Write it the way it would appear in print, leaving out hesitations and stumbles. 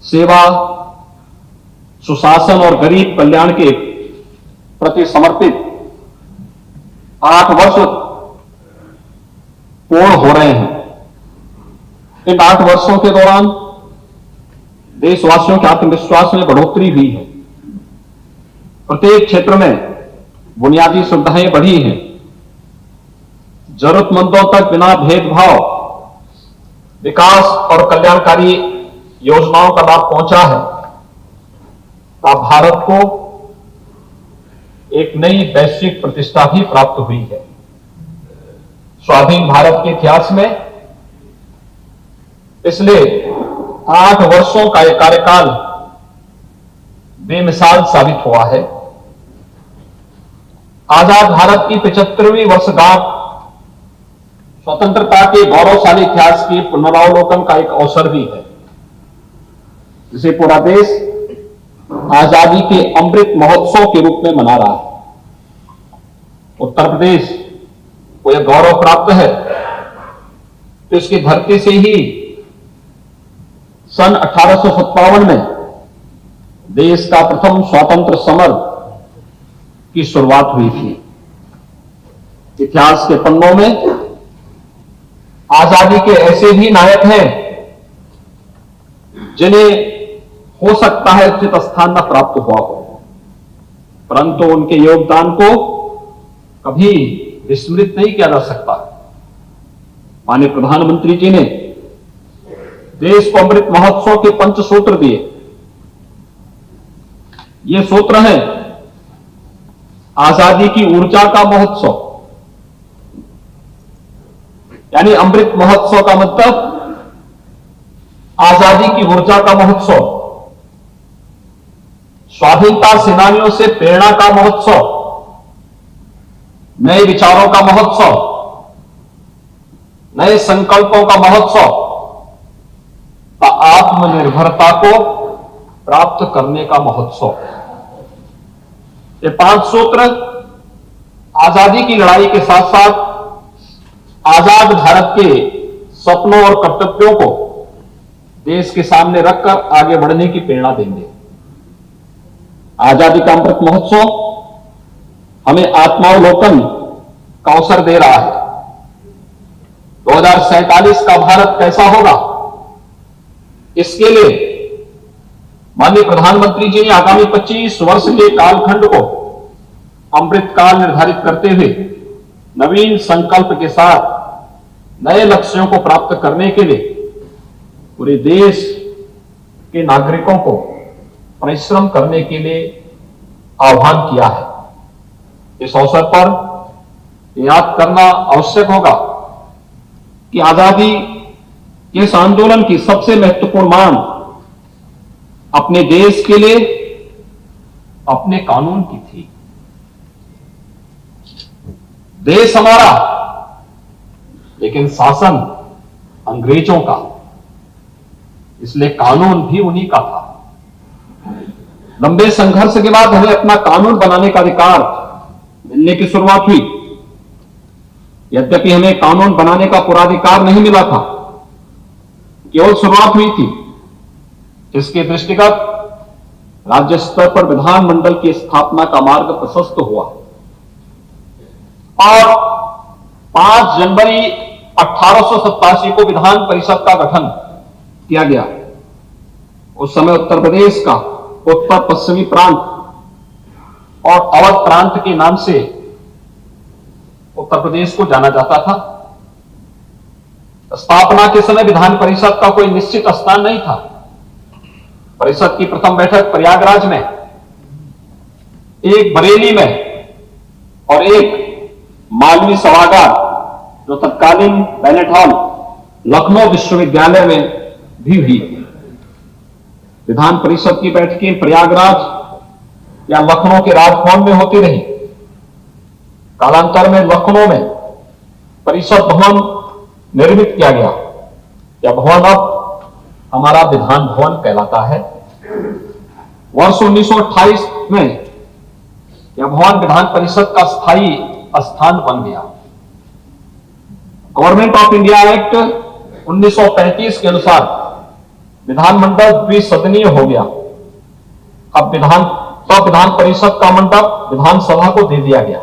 सेवा, सुशासन और गरीब कल्याण के प्रति समर्पित 8 वर्ष पूर्ण हो रहे हैं। इन 8 वर्षों के दौरान देशवासियों के आत्मविश्वास में बढ़ोतरी हुई है। प्रत्येक क्षेत्र में बुनियादी सुविधाएं बढ़ी हैं। जरूरतमंदों तक बिना भेदभाव विकास और कल्याणकारी योजनाओं का लाभ पहुंचा है। अब भारत को एक नई वैश्विक प्रतिष्ठा भी प्राप्त हुई है। स्वाधीन भारत के इतिहास में पिछले 8 वर्षों का यह कार्यकाल बेमिसाल साबित हुआ है। आजाद भारत की 75वीं वर्षगांठ स्वतंत्रता के गौरवशाली इतिहास के पुनरावलोकन का एक अवसर भी है, जिसे पूरा देश आजादी के अमृत महोत्सव के रूप में मना रहा है। उत्तर प्रदेश को यह गौरव प्राप्त है तो इसकी धरती से ही सन 1857 में देश का प्रथम स्वतंत्र समर की शुरुआत हुई थी। इतिहास के पन्नों में आजादी के ऐसे भी नायक हैं जिन्हें हो सकता है उचित स्थान न प्राप्त हुआ हो, परंतु उनके योगदान को कभी विस्मृत नहीं किया जा सकता। माननीय प्रधानमंत्री जी ने देश को अमृत महोत्सव के 5 सूत्र दिए। ये सूत्र हैं आजादी की ऊर्जा का महोत्सव, यानी अमृत महोत्सव का मतलब आजादी की ऊर्जा का महोत्सव, स्वाधीनता सेनानियों से प्रेरणा का महोत्सव, नए विचारों का महोत्सव, नए संकल्पों का महोत्सव, आत्मनिर्भरता को प्राप्त करने का महोत्सव। ये 5 सूत्र आजादी की लड़ाई के साथ साथ आजाद भारत के सपनों और कर्तव्यों को देश के सामने रखकर आगे बढ़ने की प्रेरणा देंगे। आजादी का अमृत महोत्सव हमें आत्मावलोकन का अवसर दे रहा है। 2047 का भारत कैसा होगा, इसके लिए माननीय प्रधानमंत्री जी ने आगामी 25 वर्ष के कालखंड को अमृत काल निर्धारित करते हुए नवीन संकल्प के साथ नए लक्ष्यों को प्राप्त करने के लिए पूरे देश के नागरिकों को परिश्रम करने के लिए आह्वान किया है। इस अवसर पर याद करना आवश्यक होगा कि आजादी के इस आंदोलन की सबसे महत्वपूर्ण मांग अपने देश के लिए अपने कानून की थी। देश हमारा, लेकिन शासन अंग्रेजों का, इसलिए कानून भी उन्हीं का था। लंबे संघर्ष के बाद हमें अपना कानून बनाने का अधिकार मिलने की शुरुआत हुई। यद्यपि हमें कानून बनाने का पूरा अधिकार नहीं मिला था, केवल शुरुआत हुई थी। इसके दृष्टिगत राज्य स्तर पर विधानमंडल की स्थापना का मार्ग प्रशस्त हुआ और 5 जनवरी 1887 को विधान परिषद का गठन किया गया। उस समय उत्तर प्रदेश का उत्तर पश्चिमी प्रांत और अवध प्रांत के नाम से उत्तर प्रदेश को जाना जाता था। स्थापना के समय विधान परिषद का कोई निश्चित स्थान नहीं था। परिषद की प्रथम बैठक प्रयागराज में, एक बरेली में और एक मालवी सभागार जो तत्कालीन बैलेट हॉल लखनऊ विश्वविद्यालय में भी हुई। विधान परिषद की बैठकें प्रयागराज या लखनऊ के राजभवन में होती रही। कालांतर में लखनऊ में परिषद भवन निर्मित किया गया। यह भवन अब हमारा विधान भवन कहलाता है। वर्ष 1928 में यह भवन विधान परिषद का स्थायी स्थान बन गया। गवर्नमेंट ऑफ इंडिया एक्ट 1935 के अनुसार विधानमंडल द्विसदनीय हो गया। अब विधान परिषद का मंडप विधानसभा को दे दिया गया।